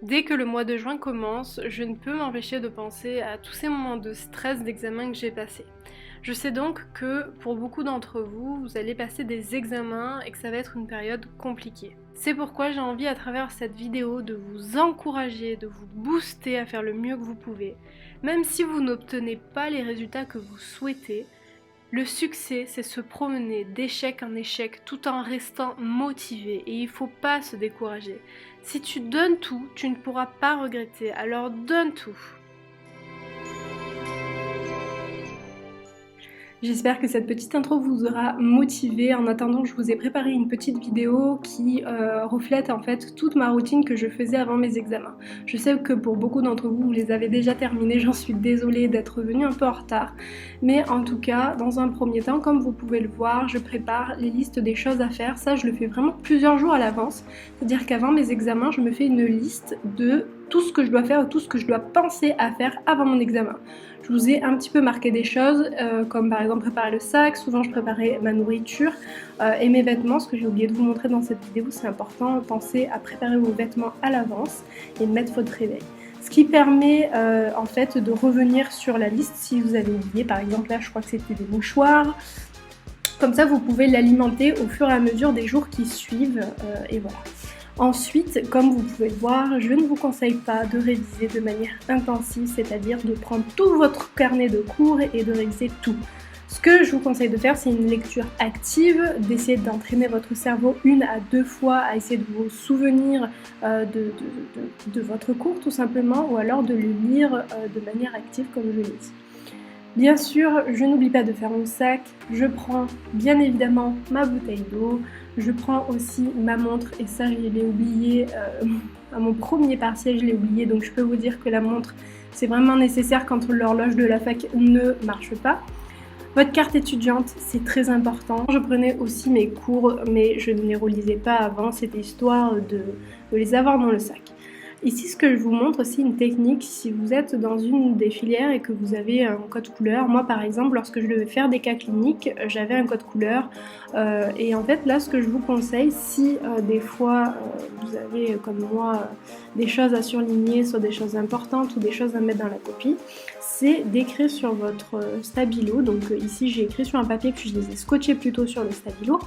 Dès que le mois de juin commence, je ne peux m'empêcher de penser à tous ces moments de stress d'examen que j'ai passés. Je sais donc que pour beaucoup d'entre vous, vous allez passer des examens et que ça va être une période compliquée. C'est pourquoi j'ai envie à travers cette vidéo de vous encourager, de vous booster à faire le mieux que vous pouvez. Même si vous n'obtenez pas les résultats que vous souhaitez, le succès, c'est se promener d'échec en échec tout en restant motivé et il faut pas se décourager. Si tu donnes tout, tu ne pourras pas regretter, alors donne tout. J'espère que cette petite intro vous aura motivé. En attendant, je vous ai préparé une petite vidéo qui reflète en fait toute ma routine que je faisais avant mes examens. Je sais que pour beaucoup d'entre vous, vous les avez déjà terminés, j'en suis désolée d'être venue un peu en retard. Mais en tout cas, dans un premier temps, comme vous pouvez le voir, je prépare les listes des choses à faire. Ça, je le fais vraiment plusieurs jours à l'avance. C'est-à-dire qu'avant mes examens, je me fais une liste de tout ce que je dois faire ou tout ce que je dois penser à faire avant mon examen. Je vous ai un petit peu marqué des choses, comme par exemple préparer le sac, souvent je préparais ma nourriture et mes vêtements. Ce que j'ai oublié de vous montrer dans cette vidéo, c'est important, pensez à préparer vos vêtements à l'avance et mettre votre réveil. Ce qui permet en fait de revenir sur la liste si vous avez oublié, par exemple là je crois que c'était des mouchoirs. Comme ça vous pouvez l'alimenter au fur et à mesure des jours qui suivent et voilà. Ensuite, comme vous pouvez le voir, je ne vous conseille pas de réviser de manière intensive, c'est-à-dire de prendre tout votre carnet de cours et de réviser tout. Ce que je vous conseille de faire, c'est une lecture active, d'essayer d'entraîner votre cerveau 1 à 2 fois à essayer de vous souvenir de votre cours tout simplement, ou alors de le lire de manière active comme je l'ai dit. Bien sûr, je n'oublie pas de faire mon sac, je prends bien évidemment ma bouteille d'eau, je prends aussi ma montre et ça je l'ai oublié à mon premier partiel, je l'ai oublié, donc je peux vous dire que la montre c'est vraiment nécessaire quand l'horloge de la fac ne marche pas. Votre carte étudiante, c'est très important. Je prenais aussi mes cours, mais je ne les relisais pas avant, c'était histoire de les avoir dans le sac. Ici, ce que je vous montre, c'est une technique si vous êtes dans une des filières et que vous avez un code couleur. Moi, par exemple, lorsque je devais faire des cas cliniques, j'avais un code couleur. Et en fait, là, ce que je vous conseille, si des fois vous avez, comme moi, des choses à surligner, soit des choses importantes ou des choses à mettre dans la copie, c'est d'écrire sur votre stabilo. Donc ici, j'ai écrit sur un papier puis je les ai scotchés plutôt sur le stabilo.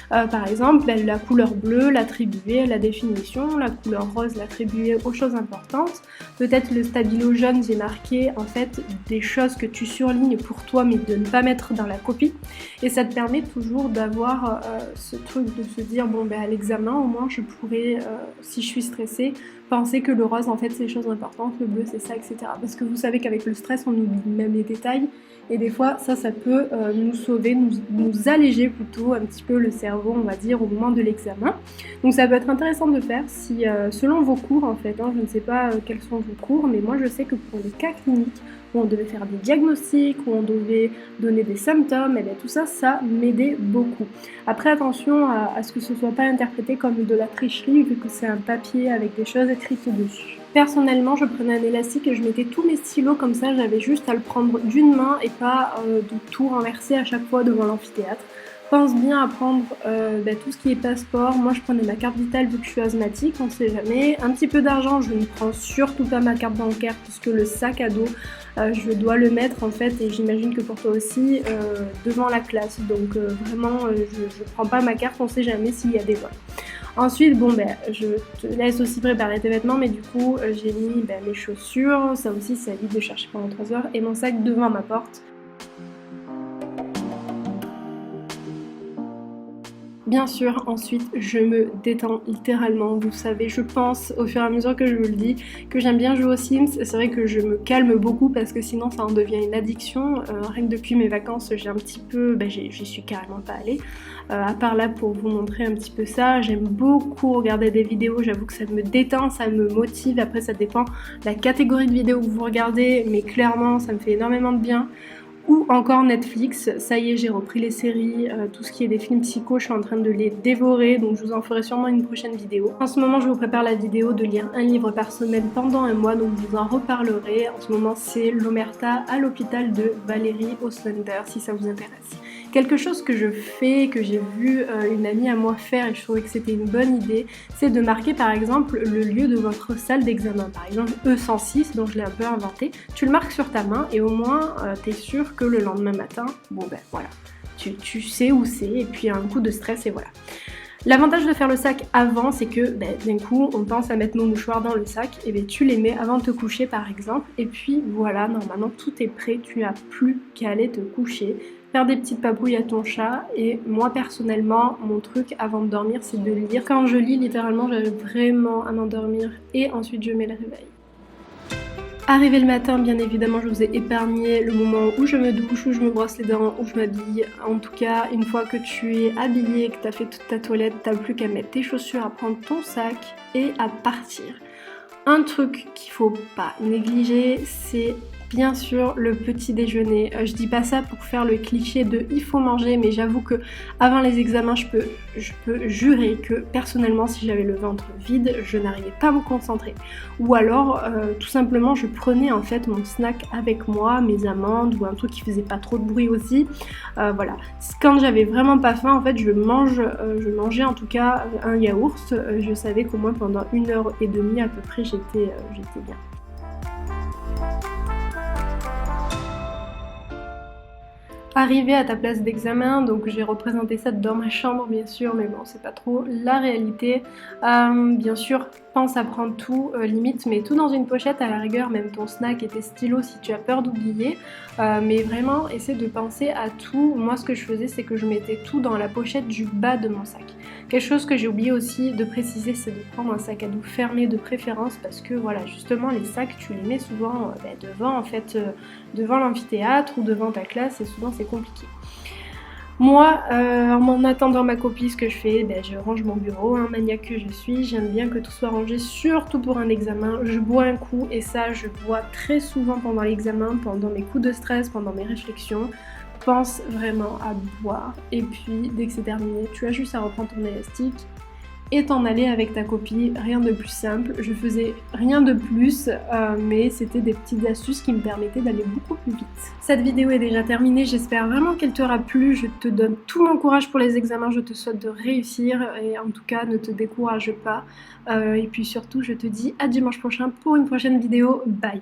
Par exemple, la couleur bleue, l'attribuer à la définition, la couleur rose, l'attribuer aux choses importantes. Peut-être le stabilo jaune, j'ai marqué en fait des choses que tu surlignes pour toi mais de ne pas mettre dans la copie. Et ça te permet toujours d'avoir ce truc de se dire bon ben à l'examen au moins je pourrais, si je suis stressée, penser que le rose en fait c'est les choses importantes, le bleu c'est ça, etc. Parce que vous savez qu'avec le stress on oublie même les détails et des fois ça peut nous sauver, nous alléger plutôt un petit peu le cerveau on va dire au moment de l'examen. Donc ça peut être intéressant de faire si selon vos cours en fait, je ne sais pas quels sont vos cours mais moi je sais que pour les cas cliniques où on devait faire des diagnostics, où on devait donner des symptômes, et bien tout ça, ça m'aidait beaucoup. Après attention à ce que ce soit pas interprété comme de la tricherie vu que c'est un papier avec des choses écrites dessus. Personnellement, je prenais un élastique et je mettais tous mes stylos comme ça, j'avais juste à le prendre d'une main et pas de tout renverser à chaque fois devant l'amphithéâtre. Pense bien à prendre tout ce qui est passeport. Moi je prenais ma carte vitale vu que je suis asthmatique, on sait jamais. Un petit peu d'argent, je ne prends surtout pas ma carte bancaire puisque le sac à dos, je dois le mettre en fait et j'imagine que pour toi aussi devant la classe. Donc vraiment je prends pas ma carte, on sait jamais s'il y a des vols. Ensuite, je te laisse aussi préparer tes vêtements, mais du coup, j'ai mis mes chaussures, ça aussi, ça évite de chercher pendant 3 heures, et mon sac devant ma porte. Bien sûr, ensuite, je me détends littéralement, vous savez, je pense au fur et à mesure que je vous le dis, que j'aime bien jouer aux Sims, c'est vrai que je me calme beaucoup parce que sinon ça en devient une addiction, rien que depuis mes vacances, j'ai un petit peu, j'y suis carrément pas allée, à part là pour vous montrer un petit peu ça, j'aime beaucoup regarder des vidéos, j'avoue que ça me détend, ça me motive, après ça dépend de la catégorie de vidéos que vous regardez, mais clairement ça me fait énormément de bien. Ou encore Netflix, ça y est j'ai repris les séries, tout ce qui est des films psycho, je suis en train de les dévorer, donc je vous en ferai sûrement une prochaine vidéo. En ce moment je vous prépare la vidéo de lire un livre par semaine pendant un mois, donc je vous en reparlerai. En ce moment c'est L'Omerta à l'hôpital de Valérie Ostrander, si ça vous intéresse. Quelque chose que je fais, que j'ai vu une amie à moi faire et je trouvais que c'était une bonne idée, c'est de marquer par exemple le lieu de votre salle d'examen. Par exemple E106, donc je l'ai un peu inventé, tu le marques sur ta main et au moins t'es sûr que le lendemain matin, bon ben voilà, tu sais où c'est et puis un coup de stress et voilà. L'avantage de faire le sac avant, c'est que d'un coup, on pense à mettre nos mouchoirs dans le sac, et tu les mets avant de te coucher par exemple, et puis voilà, normalement tout est prêt, tu n'as plus qu'à aller te coucher, faire des petites papouilles à ton chat, et moi personnellement, mon truc avant de dormir, c'est de lire. Quand je lis, littéralement, j'arrive vraiment à m'endormir, et ensuite je mets le réveil. Arrivé le matin, bien évidemment, je vous ai épargné le moment où je me douche, où je me brosse les dents, où je m'habille. En tout cas, une fois que tu es habillé, que tu as fait toute ta toilette, t'as plus qu'à mettre tes chaussures, à prendre ton sac et à partir. Un truc qu'il faut pas négliger, c'est bien sûr le petit déjeuner. Je dis pas ça pour faire le cliché de il faut manger, mais j'avoue que avant les examens, je peux jurer que personnellement, si j'avais le ventre vide, je n'arrivais pas à me concentrer. Ou alors, tout simplement, je prenais en fait mon snack avec moi, mes amandes ou un truc qui faisait pas trop de bruit aussi. Voilà. Quand j'avais vraiment pas faim, en fait, je mangeais en tout cas un yaourt. Je savais qu'au moins pendant 1h30 à peu près, j'étais bien. Arrivée à ta place d'examen, donc j'ai représenté ça dans ma chambre bien sûr, mais bon c'est pas trop la réalité. Bien sûr, pense à prendre tout, limite mets tout dans une pochette à la rigueur, même ton snack et tes stylos si tu as peur d'oublier. Mais vraiment essaie de penser à tout. Moi ce que je faisais c'est que je mettais tout dans la pochette du bas de mon sac. Quelque chose que j'ai oublié aussi de préciser, c'est de prendre un sac à dos fermé de préférence parce que voilà justement les sacs tu les mets souvent devant en fait, devant l'amphithéâtre ou devant ta classe et souvent c'est compliqué. Moi, en attendant ma copie, ce que je fais, je range mon bureau, maniaque que je suis, j'aime bien que tout soit rangé, surtout pour un examen. Je bois un coup et ça, je bois très souvent pendant l'examen, pendant mes coups de stress, pendant mes réflexions. Pense vraiment à boire et puis dès que c'est terminé, tu as juste à reprendre ton élastique et t'en aller avec ta copie, rien de plus simple. Je faisais rien de plus, mais c'était des petites astuces qui me permettaient d'aller beaucoup plus vite. Cette vidéo est déjà terminée, j'espère vraiment qu'elle t'aura plu. Je te donne tout mon courage pour les examens, je te souhaite de réussir et en tout cas ne te décourage pas. Et puis surtout, je te dis à dimanche prochain pour une prochaine vidéo. Bye!